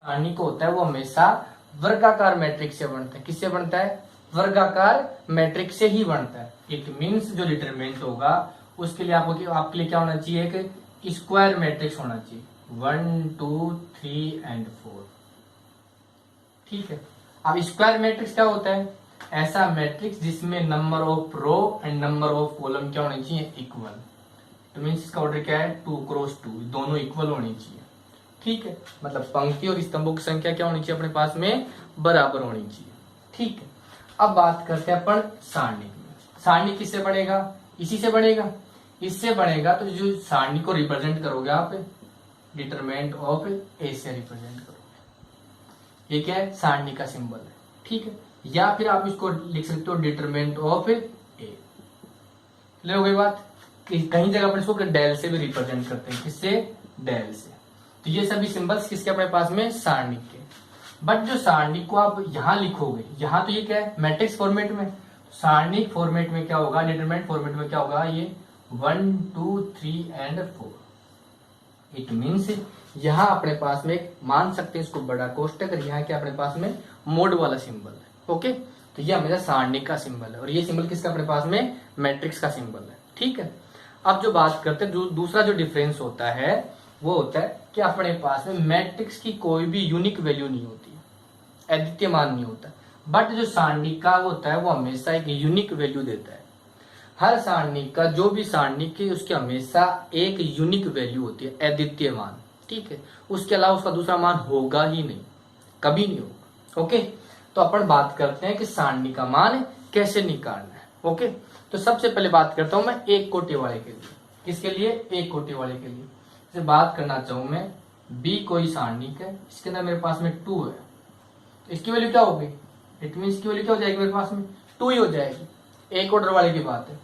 सारणी को होता है वो हमेशा वर्गाकार मैट्रिक्स से बनता है। किससे बनता है? वर्गाकार मैट्रिक्स से ही बनता है। इट मीन्स जो डिटरमिनेंट होगा उसके लिए आपके लिए क्या होना चाहिए? कि स्क्वायर मैट्रिक्स होना चाहिए, 1 2 3 एंड 4। ठीक है। अब स्क्वायर मैट्रिक्स क्या होता है? ऐसा मैट्रिक्स जिसमें number of row and number of column क्या होने चाहिए? इक्वल। तो मीन्स इसका ऑर्डर क्या है? 2 क्रॉस 2, दोनों इक्वल होनी चाहिए। ठीक है, मतलब पंक्ति और स्तंभों की संख्या क्या होनी चाहिए अपने पास में? बराबर होनी चाहिए। ठीक है, अब बात करते हैं अपन सारणी में। सारणी किससे बनेगा? इसी से बनेगा। इससे बनेगा तो जो सारणी को रिप्रेजेंट करोगे आप डिटरमिनेंट ऑफ ए से रिप्रेजेंट करोगे। ये क्या है? सारणी का सिंबल है। ठीक है, या फिर आप इसको लिख सकते हो डिटरमिनेंट ऑफ ए। क्लियर हो गई बात? कहीं जगह अपन इसको डेल से भी रिप्रेजेंट करते हैं। किससे? डेल से। तो ये सभी सिंबल्स किसके अपने पास में? सारणी के। बट जो सारणी को आप यहां लिखोगे, यहां तो ये क्या है? मैट्रिक्स फॉर्मेट में। सारणी फॉर्मेट में क्या होगा? डिटरमिनेंट फॉर्मेट में क्या होगा? ये 1 2 3 एंड 4। इट मीन्स यहां अपने पास में एक मान सकते हैं इसको बड़ा कोष्टक, और यहाँ क्या अपने पास में मोड वाला सिंबल है। ओके, तो ये हमेशा सारणी का सिंबल है, और ये सिंबल किसका अपने पास में? मैट्रिक्स का सिंबल है। ठीक है, अब जो बात करते हैं दूसरा जो डिफरेंस होता है वो होता है कि अपने पास में मैट्रिक्स की कोई भी यूनिक वैल्यू नहीं होती, अद्वितीय मान नहीं होता। बट जो सारणी का होता है वो हमेशा एक यूनिक वैल्यू देता है। हर सारणी का जो भी सारणी की उसकी हमेशा एक यूनिक वैल्यू होती है, अद्वितीय मान। ठीक है, उसके अलावा उसका दूसरा मान होगा ही नहीं, कभी नहीं होगा। ओके, तो अपन बात करते हैं कि सारणी का मान कैसे निकालना है। ओके, तो सबसे पहले बात करता हूं मैं एक कोटि वाले के लिए। किसके लिए? एक कोटि वाले के लिए। से बात करना चाहूं मैं बी कोई सारणी है, इसके अंदर मेरे पास में 2 है, तो इसकी वैल्यू क्या होगी? इट मीन इसकी वैल्यू क्या हो जाएगी? मेरे पास में 2 ही हो जाएगी। एक ऑर्डर वाले की बात है।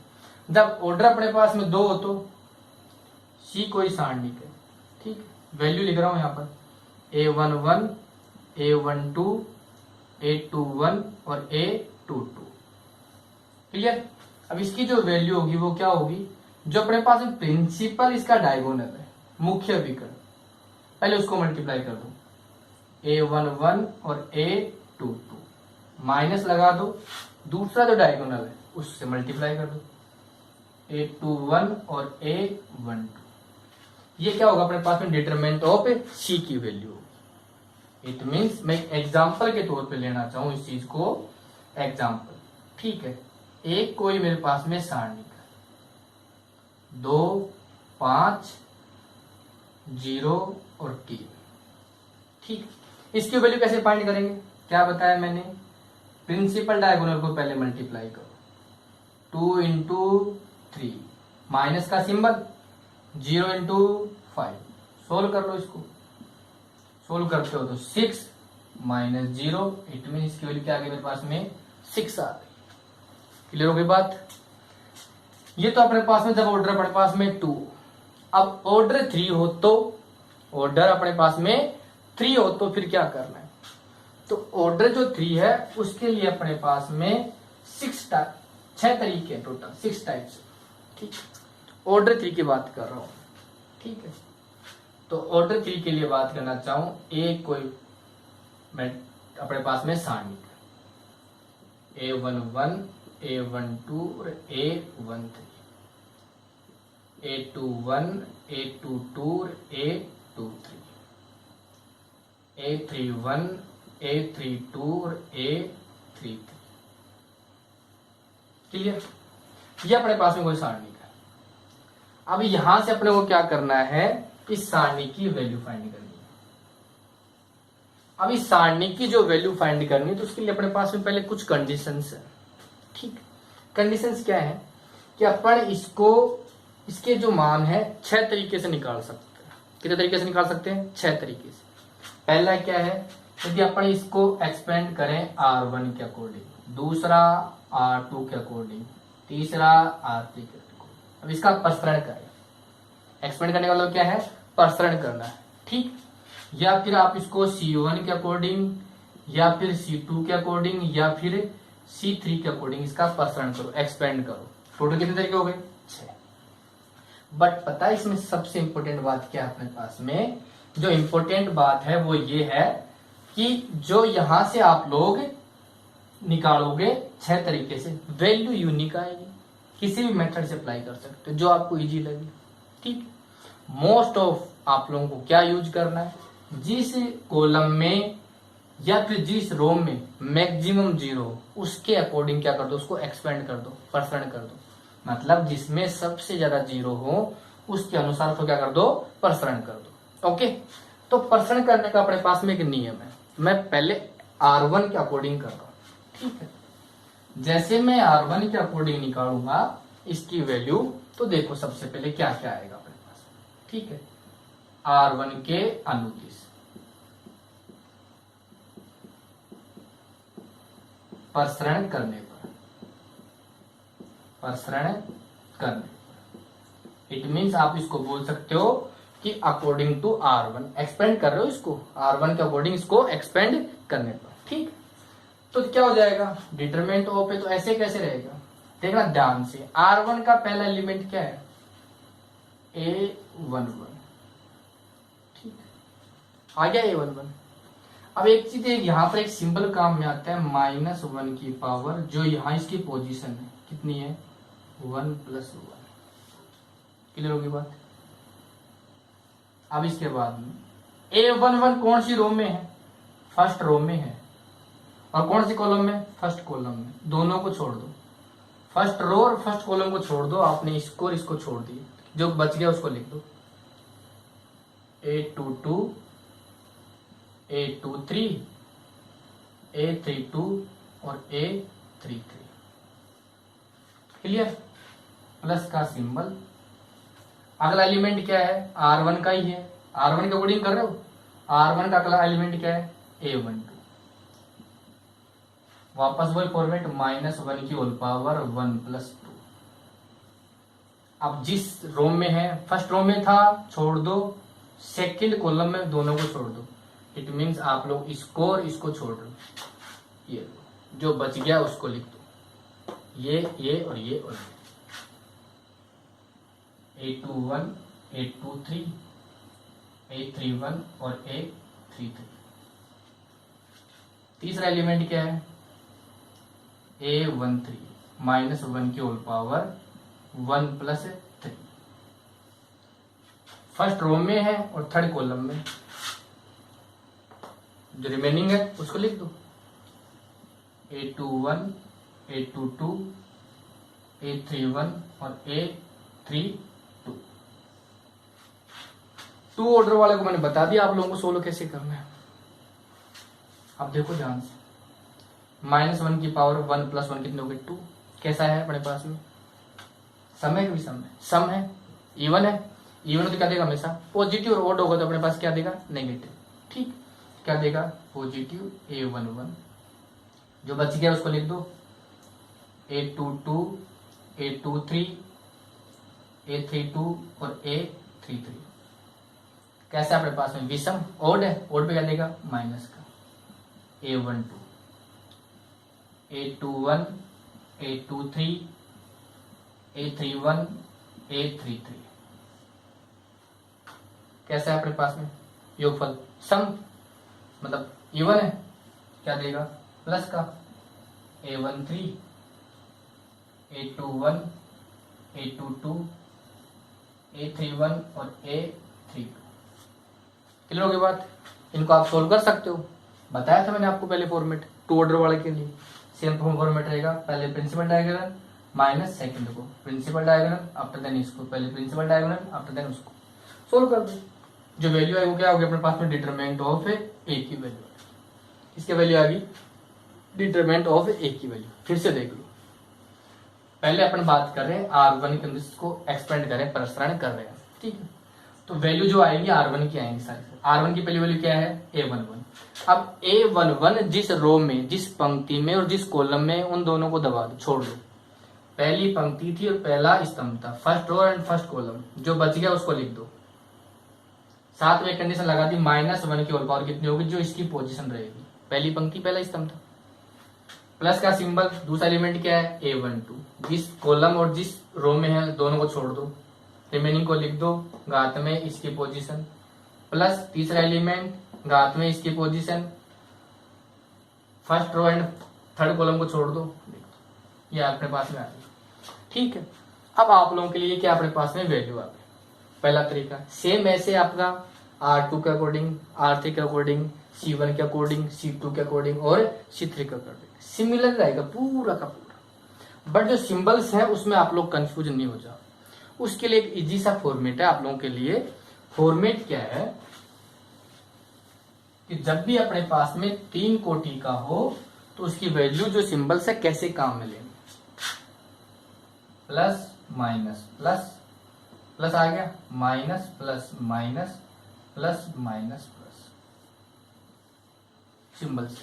जब ऑर्डर अपने पास में 2 हो तो सी कोई सारणी है। ठीक, वैल्यू लिख रहा हूं यहां पर A11 A12 A21 और A22। क्लियर? अब इसकी जो वैल्यू होगी वो क्या होगी? जो अपने पास में प्रिंसिपल इसका डायगोनल है, मुख्य विकर्ण, पहले उसको मल्टीप्लाई कर दो, A11 और A22 माइनस लगा दो, दूसरा जो डायगोनल है उससे मल्टीप्लाई कर दो, A21 और A12। ये क्या होगा अपने पास में? डिटरमिनेंट ऑफ सी की वैल्यू होगी। इट मीन्स मैं एग्जाम्पल के तौर पे लेना चाहूं इस चीज को, एग्जाम्पल। ठीक है, एक कोई मेरे पास में सारणी का 2 5 0 और 3। ठीक, इसकी वैल्यू कैसे फाइंड करेंगे? क्या बताया मैंने? प्रिंसिपल डायगोनल को पहले मल्टीप्लाई करो, 2 इंटू 3 माइनस का सिंबल 0 इंटू 5। सोल्व कर लो इसको, सोल्व करते हो तो 6 माइनस 0, इट मीन इसकी वैल्यू क्या आ गई मेरे पास में? 6 आ गई। क्लियर हो गई बात? ये तो अपने पास में जब ऑर्डर अपने पास में 2, अब ऑर्डर 3 हो तो, ऑर्डर अपने पास में 3 हो तो फिर क्या करना है? तो ऑर्डर जो 3 है उसके लिए अपने पास में 6 तरीके हैं, टोटल 6 टाइप्स। ठीक, ऑर्डर 3 की बात कर रहा हूं। ठीक है, तो ऑर्डर 3 के लिए बात करना चाहूं, एक कोई मैं अपने पास में सारणी A11 A12 और A13, A21 A22 और A23, A31 A32 और A33। क्लियर? ये अपने पास में कोई सारणी का। अब यहां से अपने को क्या करना है? इस सारणी की वैल्यू फाइंड करनी है। अब इस सारणी की जो वैल्यू फाइंड करनी है तो उसके लिए अपने पास में पहले कुछ कंडीशंस है। ठीक, कंडीशंस क्या है? कि अपन इसको, इसके जो मान है 6 तरीके से निकाल सकते हैं। कितने तरीके से निकाल सकते हैं? 6 तरीके से। पहला क्या है? यदि अपन इसको एक्सपेंड करें R1 के अकॉर्डिंग, दूसरा R2 के अकॉर्डिंग, तीसरा R3 के अकॉर्डिंग। अब इसका प्रसरण करें। एक्सपेंड करने का मतलब क्या है? प्रसरण करना है। ठीक, या फिर आप इसको C1 के अकॉर्डिंग, या फिर C2 के अकॉर्डिंग, या फिर C3 के अकॉर्डिंग इसका प्रसरण करो, एक्सपेंड करो। टोटल कितने तरीके हो गए? 6। बट पता है इसमें सबसे इंपॉर्टेंट बात क्या है? अपने पास में जो इंपॉर्टेंट बात है वो ये है कि जो यहां से आप लोग निकालोगे 6 तरीके से, वैल्यू यूनिक आएगी। किसी भी मेथड से अप्लाई कर सकते हो जो आपको इजी लगे। ठीक, मोस्ट ऑफ आप लोगों को क्या यूज करना है, जिस कॉलम में या फिर जिस रो में मैक्सिमम जीरो हो उसके अकॉर्डिंग क्या कर दो, उसको एक्सपेंड कर दो, परसेंट कर दो। मतलब जिसमें सबसे ज्यादा जीरो हो उसके अनुसार उसको क्या कर दो, परसेंट कर दो। ओके, तो परसेंट करने का अपने पास में एक नियम है। मैं पहले R1 के अकॉर्डिंग कर रहा हूं। ठीक है, जैसे मैं R1 के अकॉर्डिंग निकालूंगा इसकी वैल्यू, तो देखो सबसे पहले क्या क्या आएगा अपने पास। ठीक है, R1 के अनुदिश प्रसरण करने पर, इट मीन्स आप इसको बोल सकते हो कि अकॉर्डिंग टू R1, एक्सपेंड कर रहे हो इसको, R1 के अकॉर्डिंग इसको एक्सपेंड करने पर। ठीक, तो क्या हो जाएगा, डिटरमिनेंट ऑफ है तो ऐसे कैसे रहेगा, देखना ध्यान से। R1 का पहला एलिमेंट क्या है, A11। ठीक, आ गया A11। अब एक चीज यहाँ पर एक सिंपल काम में आता है, -1 की पावर, जो यहाँ इसकी पोजीशन है कितनी है, 1 + 1। क्लियर होगी बात। अब इसके बाद में A11 कौन सी रो में है, फर्स्ट रो में है, और कौन सी कॉलम में, फर्स्ट कॉलम में। दोनों को छोड़ दो, फर्स्ट रो और फर्स्ट कॉलम को छोड़ दो, आपने इसको और इसको छोड़ दिए, जो बच गया उसको लिख दो, A22, A23, A32 और A33। क्लियर, प्लस का सिंबल। अगला एलिमेंट क्या है, R1 का ही है, R1 के अकॉर्डिंग कर रहे हो। R1 का अगला एलिमेंट क्या है, A12। वापस वही फॉर्मेट, -1 की होल पावर 1 + 2। अब जिस रो में है, फर्स्ट रो में था छोड़ दो, सेकंड कॉलम में दोनों को छोड़ दो। इट मीन्स आप लोग इसको और इसको छोड़ दो, ये जो बच गया उसको लिख दो, ये और ये और ये। A21, A23, A31 और A33। तीसरा एलिमेंट क्या है, A13, -1 की होल पावर 1 + 3। फर्स्ट रो में है और थर्ड कॉलम में, जो रिमेनिंग है उसको लिख दो, A21, A22, A31 और A32। टू ऑर्डर वाले को मैंने बता दिया आप लोगों को सोल्व कैसे करना है। अब देखो ध्यान से, -1 की पावर 1 + 1 कितने हो गए, 2। कैसा है अपने पास में, सम है, भी सम है, इवन है। इवन तो क्या देगा, हमेशा पॉजिटिव, और ओड होगा तो अपने पास क्या देगा, नेगेटिव। ठीक, क्या देगा, पॉजिटिव A11। जो बच गया उसको लिख दो, A22, A23, A32 और A33। कैसे अपने पास में विषम, ओड है, ओड पे क्या देगा, माइनस का, A12, A21, A23, A31, A33। कैसा है अपने पास में योगफल, सम मतलब इवन है, क्या देगा, प्लस का, A13, A21, A22, A31 और A32। क्लियर हो गई बात। इनको आप सोल्व कर सकते हो, बताया था मैंने आपको पहले फॉर्मेट, टू ऑर्डर वाले के लिए सेम फॉर्मेट रहेगा। पहले प्रिंसिपल डायगोनल माइनस सेकंड को प्रिंसिपल डायगोनल, आफ्टर देन इसको, पहले प्रिंसिपल डायगोनल आफ्टर देन उसको सोल्व कर दो। जो वैल्यू है वो क्या होगी अपने पास में, डिटरमिनेंट ऑफ ए की वैल्यू। इसकी वैल्यू आ गई डिटरमिनेंट ऑफ ए की वैल्यू। फिर से देख लो, पहले अपन बात कर रहे हैं R1 के अंदर को एक्सपेंड करें, प्रसारण कर रहे हैं। ठीक है, तो वैल्यू जो आएगी R1 की आएंगी सारी। R1 की पहली वैल्यू क्या है, A11। अब A11 जिस रो में, जिस पंक्ति में और जिस कॉलम में, उन दोनों को दबा दो, छोड़ दो। पहली पंक्ति थी और पहला स्तंभ था, first row and first column. जो बच गया उसको लिख दो। साथ में कंडीशन लगा दी, -1 की होल पावर कितनी होगी, जो इसकी पोजीशन रहेगी। पहली पंक्ति पहला स्तंभ था, प्लस का सिंबल। दूसरा एलिमेंट क्या है, A12। जिस कॉलम और जिस रो में है दोनों को छोड़ दो, रिमेनिंग को लिख दो, घात में इसकी पोजीशन, प्लस तीसरा एलिमेंट घात में इसकी position, first row and third column को छोड़ दो, ये अपने पास में आ गई। ठीक है, अब आप लोगों के लिए क्या अपने पास में वैल्यू आ गई। पहला तरीका सेम ऐसे आपका R2 के अकॉर्डिंग, R3 के अकॉर्डिंग, C1 के अकॉर्डिंग, C2 के अकॉर्डिंग और C3 के अकॉर्डिंग सिमिलर रहेगा पूरा का पूरा। बट जो सिंबल्स है उसमें आप लोग कंफ्यूज नहीं हो जाओ। उसके लिए एक इजी सा फॉर्मेट है आप लोगों के लिए। फॉर्मेट क्या है कि जब भी अपने पास में 3 कोटि का हो तो उसकी वैल्यू जो सिंबल्स है कैसे काम में लेंगे, प्लस माइनस प्लस प्लस आ गया, minus plus minus plus minus plus, symbols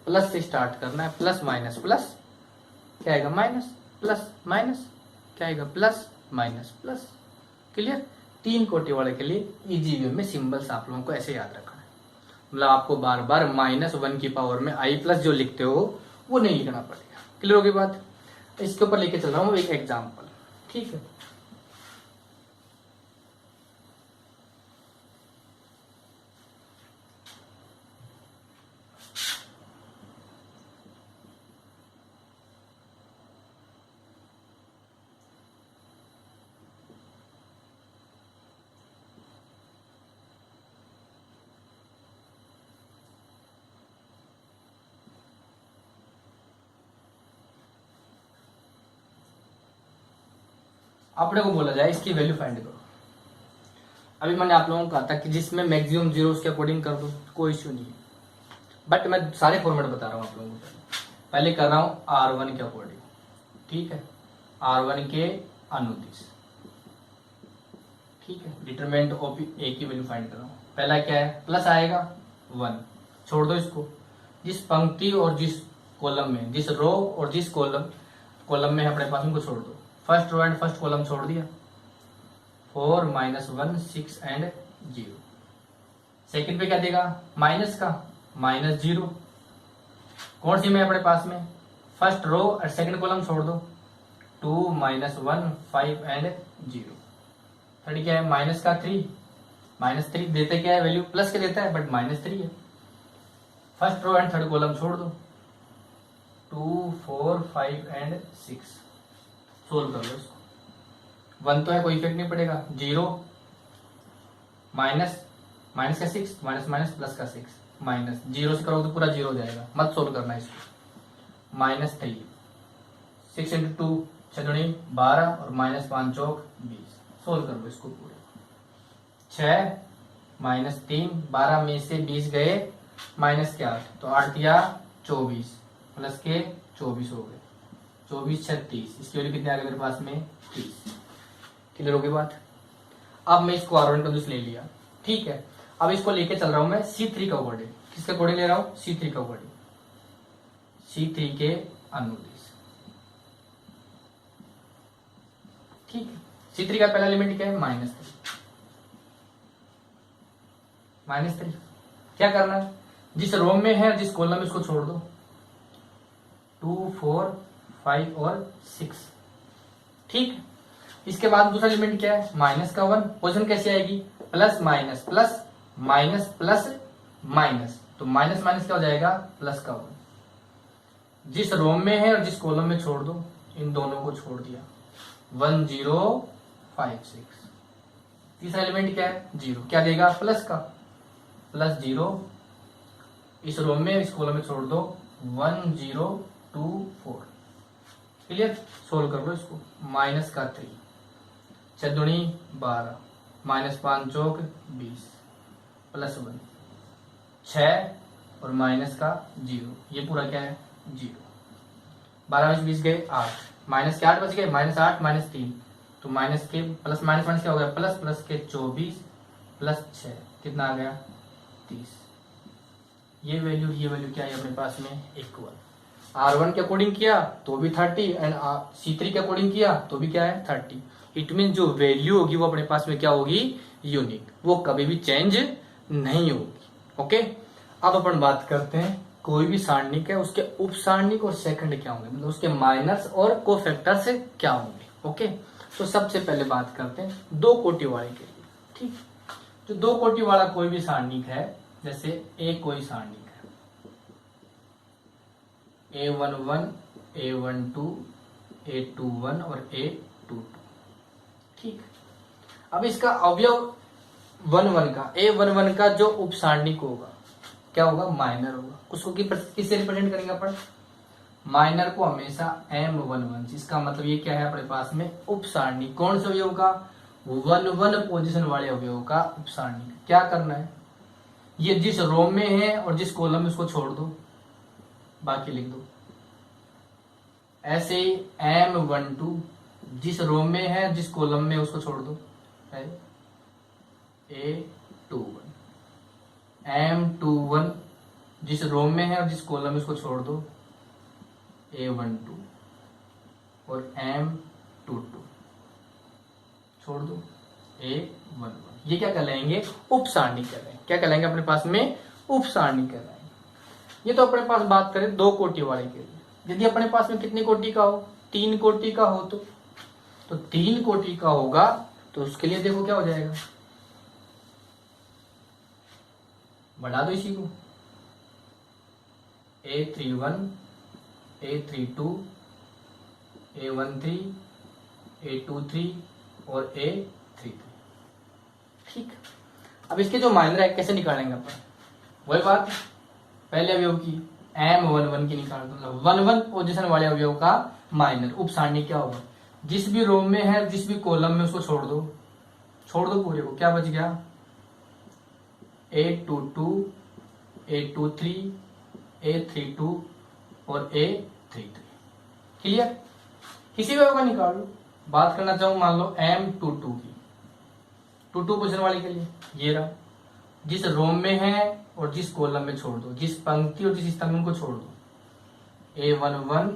plus से स्टार्ट करना है। प्लस माइनस प्लस क्या आएगा, माइनस प्लस माइनस क्या आएगा, प्लस माइनस प्लस। क्लियर। 3 कोटि वाले के लिए इजी वे में सिंबल्स आप लोगों को ऐसे याद रखना है। मतलब आपको बार बार -1 की पावर में i प्लस जो लिखते हो वो नहीं लिखना पड़ेगा। क्लियर होगी बात। इसके ऊपर लेके चल रहा हूँ एक एग्जाम्पल। ठीक है, अपने को बोला जाए इसकी वैल्यू फाइंड करो। अभी मैंने आप लोगों को कहा था कि जिसमें मैक्सिमम जीरो उसके अकॉर्डिंग कर दो, कोई इश्यू नहीं है। बट मैं सारे फॉर्मेट बता रहा हूँ आप लोगों को। पहले कर रहा हूँ R1 के अकॉर्डिंग। ठीक है, R1 के अनुदिश। ठीक है, डिटरमिनेंट ऑफ ए की वैल्यू फाइंड कर रहा हूँ। पहला क्या है, प्लस आएगा 1, छोड़ दो इसको। जिस पंक्ति और जिस कॉलम में, जिस रो और जिस कॉलम में अपने पास उनको छोड़ दो। First row and first column छोड़ दिया, 4 -1 6 एंड 0। सेकंड पे क्या देगा, माइनस का, -0। कौन सी में अपने पास में, फर्स्ट रो और सेकंड कॉलम छोड़ दो, 2 -1 5 एंड 0। थर्ड क्या है, माइनस का 3, -3 देते क्या है, वैल्यू प्लस के देता है बट -3 है। First row and third column छोड़ दो, 2 4 5 एंड 6। सोल्व कर लो इसको। 1 तो है, कोई इफेक्ट नहीं पड़ेगा। 0 माइनस का 6, माइनस प्लस का 6, माइनस 0 से करोगे तो पूरा 0 हो जाएगा, मत सोल्व करना इसको। -3, 6 × 2 6 दूनी 12 और -5 चौक 20। सोल्व कर लो इसको पूरे। 6 -3, 12 में से 20 गए, माइनस के 8 तो 8 या 24 प्लस के 24 हो गए, 24 6 30। इसकी वैल्यू कितने आ गए मेरे पास में, 30। क्लियर होगी बात। अब मैं इसको R1 का दूसरा ले लिया। ठीक है, अब इसको लेके चल रहा हूं मैं C3 का अकॉर्डिंग। किसका अकॉर्डिंग ले रहा हूं, C3 का अकॉर्डिंग, C3 के अनुदिश। ठीक है, C3 का पहला एलिमेंट क्या है, -3। क्या करना है, जिस रो में है जिस कॉलम में इसको छोड़ दो, 2 4 5 और 6। ठीक, इसके बाद दूसरा एलिमेंट क्या है, -1। पोजीशन कैसे आएगी, plus minus plus minus plus minus, तो माइनस माइनस क्या हो जाएगा, प्लस का 1। जिस रो में है और जिस कॉलम में छोड़ दो, इन दोनों को छोड़ दिया, 1 0 5 6। तीसरा एलिमेंट क्या है, 0। क्या देगा, प्लस का, +0। इस रो में इस कॉलम में छोड़ दो, 1 0 2 4। क्लियर। सोल्व कर लो इसको। माइनस का 3, 6 दूनी 12, -5 चौक 20, +1, 6 और माइनस का 0। ये पूरा क्या है, 0। 12 में 20 गए 8, माइनस के 8 बच गए, -8 -3 तो माइनस के प्लस माइनस क्या हो गया, प्लस के 24 +6 कितना आ गया, 30। ये वैल्यू क्या है अपने पास में, इक्वल। R1 के अकॉर्डिंग किया तो भी 30 एंड C3 के अकॉर्डिंग किया तो भी क्या है, 30। इट मीन जो वैल्यू होगी वो अपने पास में क्या होगी, यूनिक, वो कभी भी चेंज नहीं होगी। ओके, अब अपन बात करते हैं कोई भी सारणिक है उसके उप सारणिक और सेकंड क्या होंगे, मतलब उसके माइनस और कोफैक्टर से क्या होंगे। ओके, तो सबसे पहले बात करते हैं 2 कोटि वाले के लिए। ठीक, जो 2 कोटि वाला कोई भी सारणिक है, जैसे एक कोई सारणिक है, A11, A12, A21 और A22। ठीक, अब इसका अवयव 1 1 का, A11 का जो उपसारणिक होगा क्या होगा, माइनर होगा। उसको किससे रिप्रेजेंट करेंगे अपन, माइनर को हमेशा M11। इसका मतलब ये क्या है अपने पास में, उपसारणिक। कौन से अवयव का, 1 1 पोजीशन वाले अवयव का उपसारणिक। क्या करना है, ये जिस रो में है और जिस कॉलम में उसको छोड़ दो, बाकी लिख दो। ऐसे ही M12 जिस रो में है जिस कॉलम में उसको छोड़ दो, है A21। M21 जिस रो में है और जिस कॉलम में उसको छोड़ दो, A12। और M22 छोड़ दो, A11। ये क्या कहलाएंगे, उपसारणिक कहलाएंगे। क्या कहलाएंगे अपने पास में, उपसारणिक कहलाएंगे। ये तो अपने पास बात करें 2 कोटि वाले के लिए। यदि अपने पास में कितनी कोटि का हो, 3 कोटि का हो, तो 3 कोटि का होगा तो उसके लिए देखो क्या हो जाएगा, बढ़ा दो इसी को, A31, A32, A13, A23 और A33। ठीक, अब इसके जो माइनर है कैसे निकालेंगे अपन, वही बात पहले अवयव की, M11 की निकाल दो। 1 1 पोजीशन वाले अवयव का माइनर उपसारणिक क्या होगा, जिस भी रो में है जिस भी कॉलम में उसको छोड़ दो, छोड़ दो पूरे को। क्या बच गया, A22, A23, A32 और A33। क्लियर, किसी भी का निकाल लो। बात करना चाहूं मान लो M22 की, 22 पोजीशन वाले के लिए ये रहा, जिस रो में है और जिस कॉलम में छोड़ दो, जिस पंक्ति और जिस स्तंभ को छोड़ दो, A11,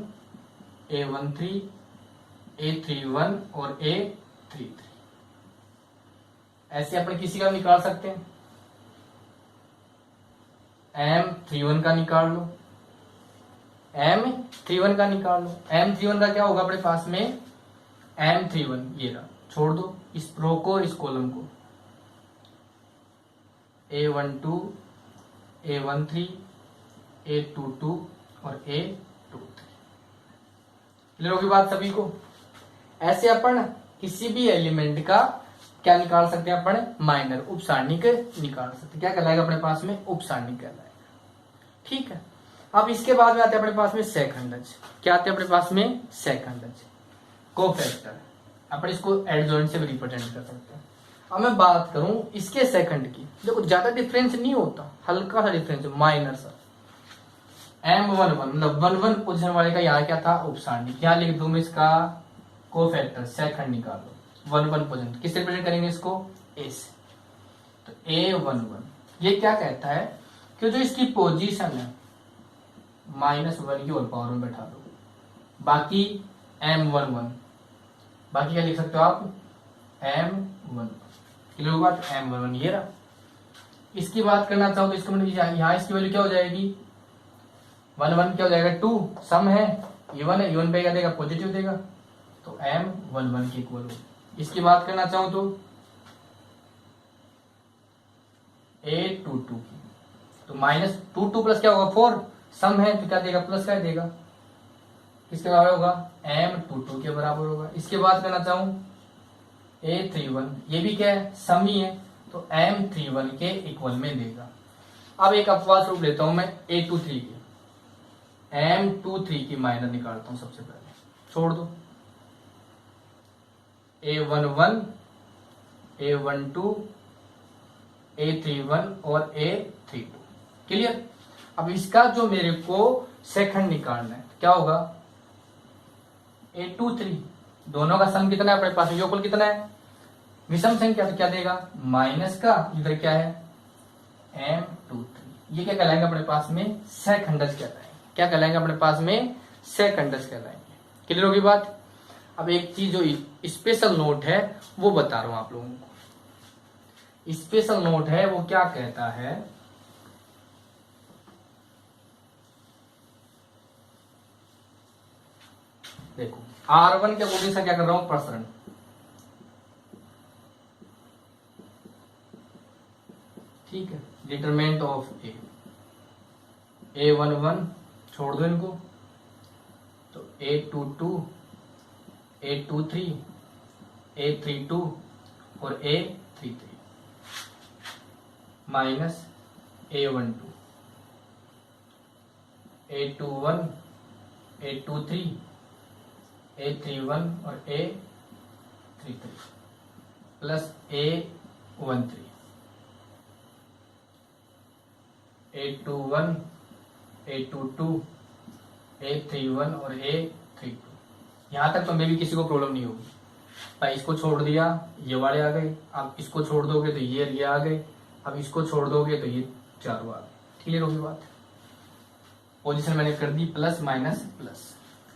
A13, A31 और A33। ऐसे अपन किसी का निकाल सकते हैं, M31 का निकाल लो, M31 का निकाल लो। M31 का क्या होगा अपने पास में, M31 ये रहा, छोड़ दो इस रो को इस कॉलम को, A12, A13, A22 और A23। क्लियर होगी बात सभी को। ऐसे अपन किसी भी एलिमेंट का क्या निकाल सकते हैं, अपन माइनर उपसारणिक निकाल सकते हैं। क्या कहलाएगा अपने पास में, उपसारणिक कहलाएगा। ठीक है, अब इसके बाद में आते हैं अपने पास में सेकंडज। क्या आते हैं अपने पास में, सेकंडज, कोफैक्टर। अपन इसको एडजॉइंट से भी रिप्रेजेंट कर सकते हैं। अब मैं बात करूं इसके सेकंड की, देखो ज्यादा डिफरेंस नहीं होता, हल्का सा डिफरेंस है, माइनर सा। M11 मतलब 1 1 पोजीशन वाले का यहाँ क्या था, उपसारणिक। यहाँ लिख दूं मैं इसका कोफैक्टर, सेकंड निकाल लो, 1 1 पोजीशन। किससे रिप्रेजेंट करेंगे इसको, A से। तो A11 ये क्या कहता है कि जो इसकी पोजीशन है -1 की होल पावर में बैठा दो, बाकी M11, बाकी क्या लिख सकते हो आप, M11। क्लियर हुआ, M11 ये रहा। इसकी बात करना चाहो तो इसका मतलब यहाँ इसकी वैल्यू क्या हो जाएगी, 1 1 क्या हो जाएगा, 2 सम है, इवन है, इवन पे क्या देगा, पॉजिटिव देगा, तो M11 की इक्वल हो। इसकी बात करना चाहूं तो A22 की, तो -2 प्लस क्या होगा, 4 सम है तो क्या देगा, प्लस क्या देगा, किसके बराबर होगा, M22 के बराबर होगा। इसके बात करना चाहूं A31, ये भी क्या है, सम ही है, तो M31 के इक्वल में देगा। अब एक अपवाद रूप लेता हूं मैं A23 के, M23 की माइनर निकालता हूं सबसे पहले, छोड़ दो, A11, A12, A31 और A32। क्लियर, अब इसका जो मेरे को सेकंड निकालना है क्या होगा, A23, दोनों का सम कितना है अपने पास, योगफल कितना है, विषम संख्या, तो क्या देगा, माइनस का, इधर क्या है M23। ये क्या कहलाएंगे अपने पास में, सेकंडस कहलाएंगे। क्या कहलाएंगे अपने पास में, सेकंडस कहलाएंगे। क्लियर होगी बात। अब एक चीज जो स्पेशल नोट है वो बता रहा हूं आप लोगों को। स्पेशल नोट है वो क्या कहता है, देखो R1 के अकॉर्डिंग से क्या कर रहा हूं, प्रसरण। ठीक है, डिटरमिनेंट ऑफ A, A11 छोड़ दो इनको, तो A22, A23, A32 और A33 minus A12, A21, A23, A31 और A33 plus A13, A21, A22, A31 और A32। यहाँ तक तो मे भी किसी को प्रॉब्लम नहीं होगी। भाई इसको छोड़ दिया, ये वाले आ गए, अब इसको छोड़ दोगे तो ये आ गए, अब इसको छोड़ दोगे तो ये चारों आ गए। क्लियर होगी बात? पोजीशन मैंने कर दी प्लस माइनस प्लस।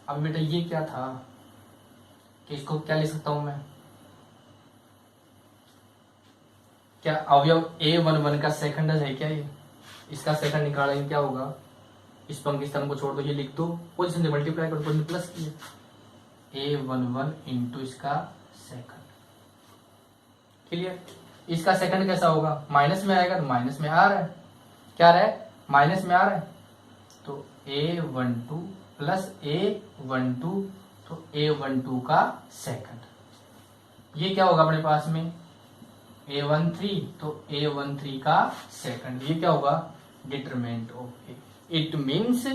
अब बेटा ये क्या था कि इसको क्या लिख सकता हूं मैं, क्या अवयव A11 का सेकंड है क्या ये? इसका सेकंड निकालेंगे क्या होगा, इस पंक्ति स्तंभ को छोड़ दो, ये लिख दो, पोजीशन से मल्टीप्लाई कर दो, प्लस किया A11 इंटू इसका सेकंड। क्लियर? इसका सेकंड कैसा होगा, माइनस में आएगा, तो माइनस में आ रहा है, क्या रहा है, माइनस में आ रहा है, तो A12 प्लस A12, तो A12 का सेकंड। ये क्या होगा अपने पास में A13, तो A13 का सेकंड। ये क्या होगा, determinant of A. It means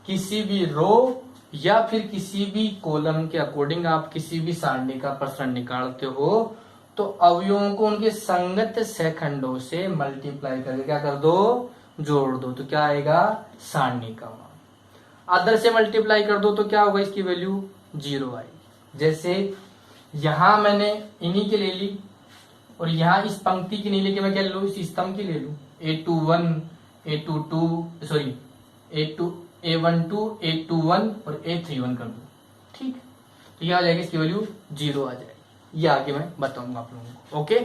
किसी भी रो या फिर किसी भी कॉलम के अकॉर्डिंग आप किसी भी सारणी का प्रश्न निकालते हो तो अवयवों को उनके संगत सेकंडों से मल्टीप्लाई करके क्या कर दो, जोड़ दो, तो क्या आएगा, सारणी का मान। अदर से मल्टीप्लाई कर दो तो क्या होगा, इसकी वैल्यू 0 आएगी। जैसे यहां मैंने इन्हीं के ले ली और यहाँ इस पंक्ति की नहीं लेके मैं क्या ले लू, इस स्तंभ की ले लू, A21, A22 sorry A12, A21 और A31 कर दो, ठीक। तो ये आ जाएगी, इसकी वैल्यू 0 आ जाएगी। ये आगे मैं बताऊंगा आप लोगों को। ओके।